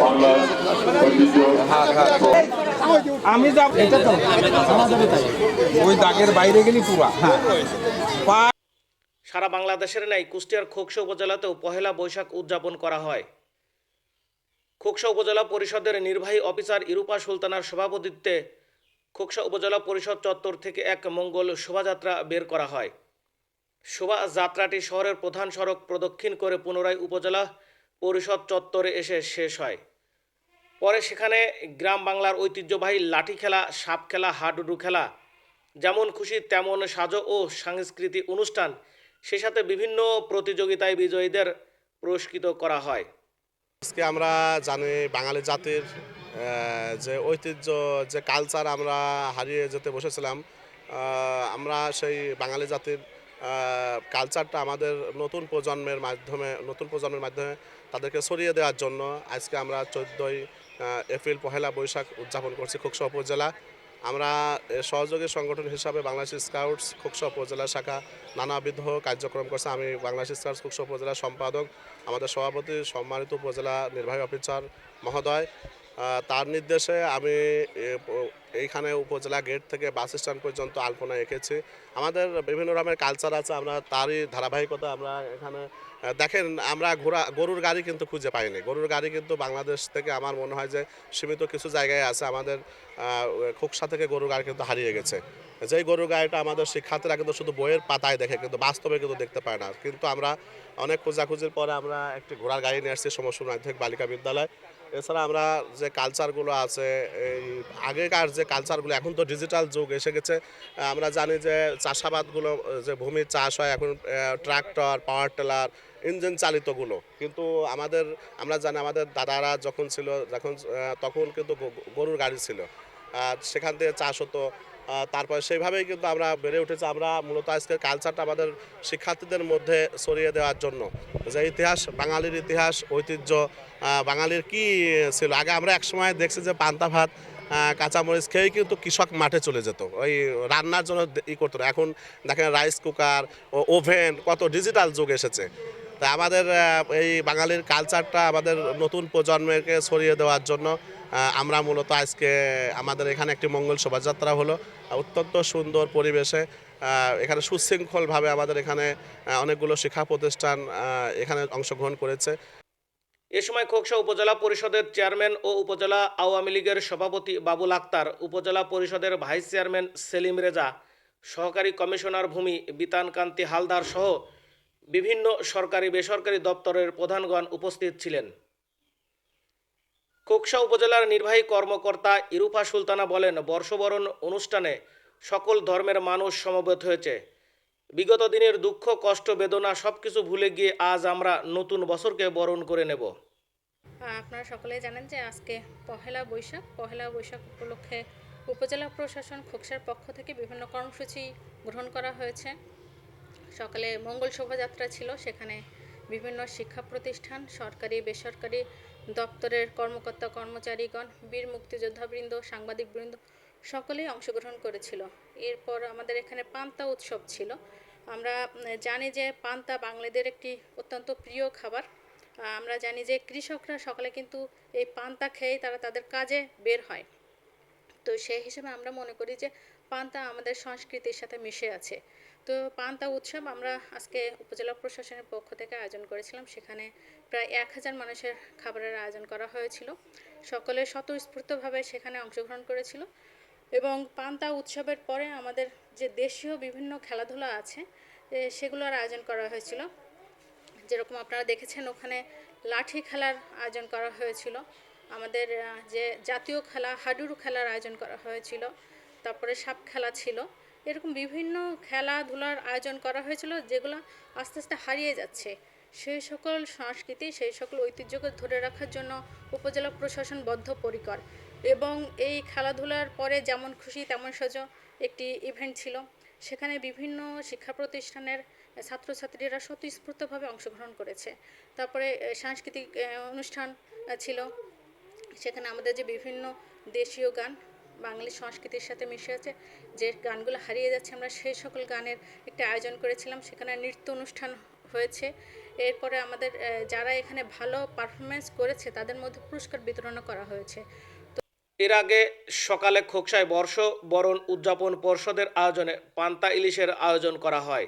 বাংলার ঐতিহ্য আমি যাব এটা তো ওই দাগের বাইরে গেলি পুরা সারা বাংলাদেশের ন্যায় কুষ্টিয়ার খোকসা উপজেলাতেও পহেলা বৈশাখ উদযাপন করা হয়। খোকসা উপজেলা পরিষদের নির্বাহী অফিসার ইরুপা সুলতানার সভাপতিত্বে খোকসা উপজেলা পরিষদ চত্বর থেকে এক মঙ্গল শোভাযাত্রা বের করা হয়। শোভাযাত্রাটি শহরের প্রধান সড়ক প্রদক্ষিণ করে পুনরায় উপজেলা পরিষদ চত্বরে এসে শেষ হয়। পরে সেখানে গ্রাম বাংলার ঐতিহ্যবাহী লাঠি খেলা, সাপ খেলা, হাডুডু খেলা, যেমন খুশি তেমন সাজো ও সাংস্কৃতিক অনুষ্ঠান, সে সাথে বিভিন্ন প্রতিযোগিতায় বিজয়ীদের পুরস্কৃত করা হয়। আজকে আমরা জানি বাঙালি জাতির যে ঐতিহ্য, যে কালচার আমরা হারিয়ে যেতে বসেছিলাম। আমরা সেই বাঙালি জাতির কালচারটা আমাদের নতুন প্রজন্মের মাধ্যমে তাদেরকে ছড়িয়ে দেওয়ার জন্য আজকে আমরা 14ই এপ্রিল পহেলা বৈশাখ উদযাপন করছি খোকসা উপজেলা। আমরা সহযোগী সংগঠন হিসাবে বাংলাদেশ স্কাউটস খোকসা উপজেলা শাখা নানাবিধ কার্যক্রম করছে। আমি বাংলাদেশ স্কাউটস খোকসা উপজেলা সম্পাদক, আমাদের সভাপতি সম্মানিত উপজেলা নির্বাহী অফিসার মহোদয়, তার নির্দেশে আমি এইখানে উপজেলা গেট থেকে বাস স্ট্যান্ড পর্যন্ত আলপনা এঁকেছি। আমাদের বিভিন্ন রকমের কালচার আছে, আমরা তারই ধারাবাহিকতা আমরা এখানে দেখেন। আমরা গরুর গাড়ি কিন্তু খুঁজে পাইনি। গরুর গাড়ি কিন্তু বাংলাদেশ থেকে আমার মনে হয় যে সীমিত কিছু জায়গায় আছে। আমাদের খোকসা থেকে গরুর গাড়ি কিন্তু হারিয়ে গেছে। যেই গরুর গাড়িটা আমাদের শিক্ষার্থীরা কিন্তু শুধু বইয়ের পাতায় দেখে, কিন্তু বাস্তবে কিন্তু দেখতে পায় না। কিন্তু আমরা অনেক খোঁজাখুঁজির পরে আমরা একটি ঘোড়ার গাড়ি নিয়ে আসছি সমসুর মাধ্যমিক বালিকা বিদ্যালয়। এছাড়া আমরা যে কালচারগুলো আছে, এই আগেকার যে কালচারগুলো, এখন তো ডিজিটাল যুগ এসে গেছে। আমরা জানি যে চাষাবাদগুলো, যে ভূমির চাষ হয় এখন ট্রাক্টর, পাওয়ার টিলার, ইঞ্জিন চালিতগুলো। কিন্তু আমরা জানি আমাদের দাদারা যখন ছিল, তখন কিন্তু গরুর গাড়ি ছিল, সেখান থেকে চাষ হতো। তারপরে সেইভাবেই কিন্তু আমরা বেড়ে উঠেছি। আমরা মূলত আজকের কালচারটা আমাদের শিক্ষার্থীদের মধ্যে ছড়িয়ে দেওয়ার জন্য, যে ইতিহাস, বাঙালির ইতিহাস, ঐতিহ্য, বাঙালির কি ছিল। আগে আমরা একসময় দেখছি যে পান্তা ভাত, কাঁচামরিচ খেয়েই কিন্তু কৃষক মাঠে চলে যেত, ওই রান্নার জন্য করতো না। এখন দেখেন রাইস কুকার, ওভেন, কত ডিজিটাল যুগ এসেছে। তা আমাদের এই বাঙালির কালচারটা আমাদের নতুন প্রজন্মকে ছড়িয়ে দেওয়ার জন্য আমরা মূলত আজকে আমাদের এখানে একটি মঙ্গল শোভাযাত্রা হলো অত্যন্ত সুন্দর পরিবেশে। এখানে সুশৃঙ্খলভাবে আমাদের এখানে অনেকগুলো শিক্ষা প্রতিষ্ঠান এখানে অংশগ্রহণ করেছে। এ সময় খোকসা উপজেলা পরিষদের চেয়ারম্যান ও উপজেলা আওয়ামী লীগের সভাপতি বাবুল আক্তার, উপজেলা পরিষদের ভাইস চেয়ারম্যান সেলিম রেজা, সহকারী কমিশনার ভূমি বিতান কান্তি হালদার সহ বিভিন্ন সরকারি বেসরকারি দপ্তরের প্রধানগণ উপস্থিত ছিলেন। খোকসা উপজেলার নির্বাহী কর্মকর্তা ইরুফা সুলতানা বলেন, বর্ষবরণ অনুষ্ঠানে সকল ধর্মের মানুষ সমবেত হয়েছে। বিগত দিনের দুঃখ, কষ্ট, বেদনা সবকিছু ভুলে গিয়ে আজ আমরা নতুন বছরকে বরণ করে নেব। আপনারা সকলেই জানেন যে আজকে পহেলা বৈশাখ উপলক্ষে উপজেলা প্রশাসন খোকসার পক্ষ থেকে বিভিন্ন কর্মসূচি গ্রহণ করা হয়েছে। সকালে মঙ্গল শোভাযাত্রা ছিল, সেখানে বিভিন্ন শিক্ষা প্রতিষ্ঠান, সরকারি বেসরকারি দপ্তরের কর্মকর্তা কর্মচারীগণ, বীর মুক্তিযোদ্ধাবৃন্দ, সাংবাদিকবৃন্দ সকলেই অংশগ্রহণ করেছিল। এরপর আমাদের এখানে পান্তা উৎসব ছিল। আমরা জানি যে পান্তা বাঙালিদের একটি অত্যন্ত প্রিয় খাবার। আমরা জানি যে কৃষকরা সকালে কিন্তু এই পান্তা খেয়েই তারা তাদের কাজে বের হয়। তো সেই হিসেবে আমরা মনে করি যে পান্তা আমাদের সংস্কৃতির সাথে মিশে আছে। তো পান্তা উৎসব আমরা আজকে উপজেলা প্রশাসনের পক্ষ থেকে আয়োজন করেছিলাম। সেখানে প্রায় 1000 মানুষের খাবারের আয়োজন করা হয়েছিল। সকলে স্বতঃস্ফূর্তভাবে সেখানে অংশগ্রহণ করেছিল। এবং পান্তা উৎসবের পরে আমাদের যে দেশীয় বিভিন্ন খেলাধুলা আছে সেগুলোর আয়োজন করা হয়েছিল। যেরকম আপনারা দেখেছেন, ওখানে লাঠি খেলার আয়োজন করা হয়েছিল, আমাদের যে জাতীয় খেলা হাডুডু খেলার আয়োজন করা হয়েছিল, তারপরে সাপ খেলা ছিল। এরকম বিভিন্ন খেলাধুলার আয়োজন করা হয়েছিল যেগুলো আস্তে আস্তে হারিয়ে যাচ্ছে। সেই সকল সংস্কৃতি, সেই সকল ঐতিহ্যকে ধরে রাখার জন্য উপজেলা প্রশাসন বদ্ধপরিকর। এবং এই খেলাধুলার পরে যেমন খুশি তেমন সাজো একটি ইভেন্ট ছিল। সেখানে বিভিন্ন শিক্ষা প্রতিষ্ঠানের ছাত্রছাত্রীরা স্বতঃস্ফূর্তভাবে অংশগ্রহণ করেছে। তারপরে সাংস্কৃতিক অনুষ্ঠান ছিল। সেখানে আমাদের যে বিভিন্ন দেশীয় গান বাঙালি সংস্কৃতির সাথে মিশে আছে, যে গানগুলো হারিয়ে যাচ্ছে, আমরা সেই সকল গানের একটা আয়োজন করেছিলাম। সেখানে নৃত্য অনুষ্ঠান হয়েছে এরপরে আমাদের যারা এখানে ভালো পারফরমেন্স করেছে তাদের মধ্যে পুরস্কার বিতরণও করা হয়েছে। এর আগে সকালে খোকসায় বর্ষ বরণ উদযাপন পর্ষদের আয়োজনে পান্তা ইলিশের আয়োজন করা হয়।